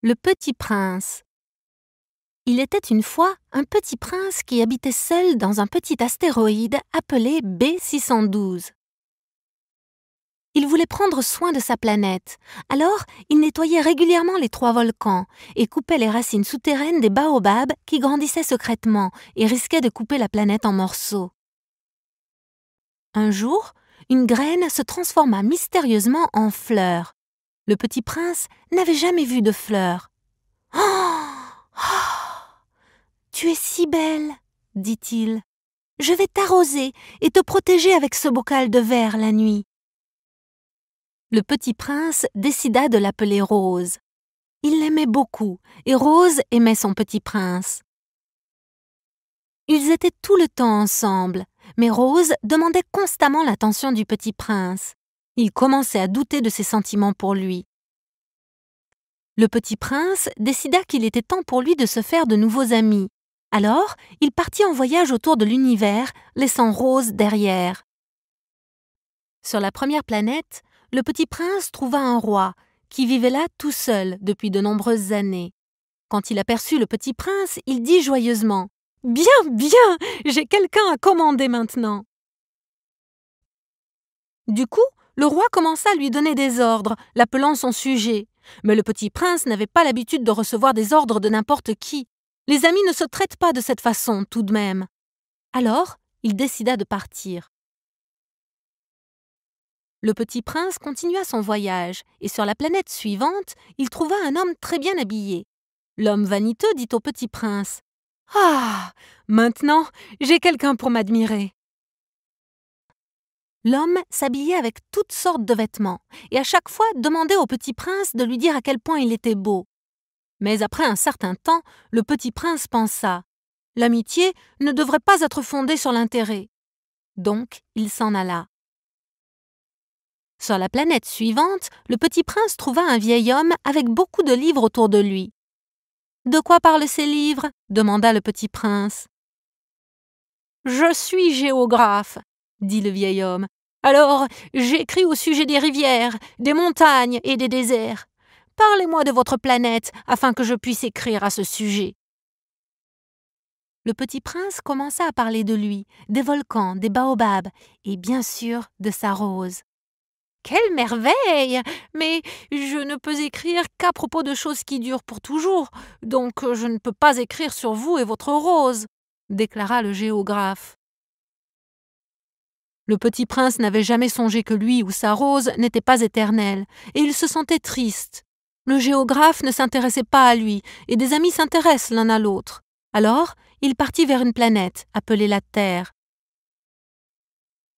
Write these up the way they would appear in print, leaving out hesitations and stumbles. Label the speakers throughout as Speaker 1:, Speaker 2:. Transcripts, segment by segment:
Speaker 1: Le Petit Prince. Il était une fois un petit prince qui habitait seul dans un petit astéroïde appelé B612. Il voulait prendre soin de sa planète, alors il nettoyait régulièrement les 3 volcans et coupait les racines souterraines des baobabs qui grandissaient secrètement et risquaient de couper la planète en morceaux. Un jour, une graine se transforma mystérieusement en fleur. Le petit prince n'avait jamais vu de fleur. « Tu es si belle, dit-il. Je vais t'arroser et te protéger avec ce bocal de verre la nuit. » Le petit prince décida de l'appeler Rose. Il l'aimait beaucoup et Rose aimait son petit prince. Ils étaient tout le temps ensemble, mais Rose demandait constamment l'attention du petit prince. Il commençait à douter de ses sentiments pour lui. Le petit prince décida qu'il était temps pour lui de se faire de nouveaux amis. Alors, il partit en voyage autour de l'univers, laissant Rose derrière. Sur la première planète, le petit prince trouva un roi qui vivait là tout seul depuis de nombreuses années. Quand il aperçut le petit prince, il dit joyeusement « Bien, bien, j'ai quelqu'un à commander maintenant !» Du coup, le roi commença à lui donner des ordres, l'appelant son sujet. Mais le petit prince n'avait pas l'habitude de recevoir des ordres de n'importe qui. Les amis ne se traitent pas de cette façon, tout de même. Alors, il décida de partir. Le petit prince continua son voyage, et sur la planète suivante, il trouva un homme très bien habillé. L'homme vaniteux dit au petit prince « Ah, maintenant, j'ai quelqu'un pour m'admirer. » L'homme s'habillait avec toutes sortes de vêtements, et à chaque fois demandait au petit prince de lui dire à quel point il était beau. Mais après un certain temps, le petit prince pensa « L'amitié ne devrait pas être fondée sur l'intérêt. » Donc, il s'en alla. Sur la planète suivante, le petit prince trouva un vieil homme avec beaucoup de livres autour de lui. « De quoi parlent ces livres ?» demanda le petit prince. « Je suis géographe, » dit le vieil homme. « Alors, j'écris au sujet des rivières, des montagnes et des déserts. Parlez-moi de votre planète afin que je puisse écrire à ce sujet. » Le petit prince commença à parler de lui, des volcans, des baobabs et bien sûr de sa rose. « Quelle merveille! Mais je ne peux écrire qu'à propos de choses qui durent pour toujours, donc je ne peux pas écrire sur vous et votre rose, » déclara le géographe. Le petit prince n'avait jamais songé que lui ou sa rose n'étaient pas éternels, et il se sentait triste. Le géographe ne s'intéressait pas à lui, et des amis s'intéressent l'un à l'autre. Alors, il partit vers une planète, appelée la Terre.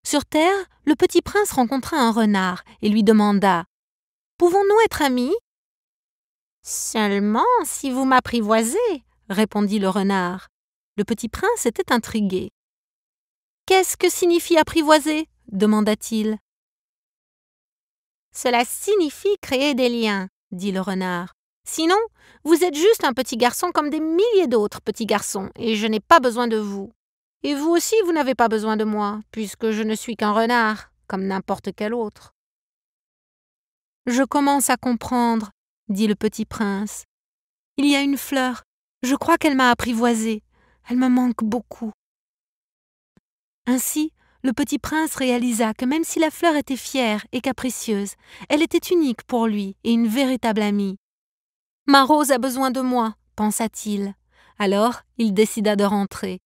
Speaker 1: Sur Terre, le petit prince rencontra un renard et lui demanda « Pouvons-nous être amis ?»« Seulement si vous m'apprivoisez, » répondit le renard. Le petit prince était intrigué. « Qu'est-ce que signifie apprivoiser ?» demanda-t-il. « Cela signifie créer des liens, » dit le renard. « Sinon, vous êtes juste un petit garçon comme des milliers d'autres petits garçons, et je n'ai pas besoin de vous. Et vous aussi, vous n'avez pas besoin de moi, puisque je ne suis qu'un renard, comme n'importe quel autre. »« Je commence à comprendre, » dit le petit prince. « Il y a une fleur, je crois qu'elle m'a apprivoisé. Elle me manque beaucoup. » Ainsi, le petit prince réalisa que même si la fleur était fière et capricieuse, elle était unique pour lui et une véritable amie. « Ma rose a besoin de moi, » pensa-t-il. Alors, il décida de rentrer.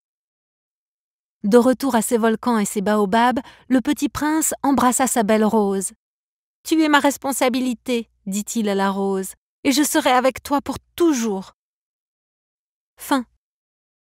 Speaker 1: De retour à ses volcans et ses baobabs, le petit prince embrassa sa belle rose. « Tu es ma responsabilité, » dit-il à la rose, « et je serai avec toi pour toujours. » Fin.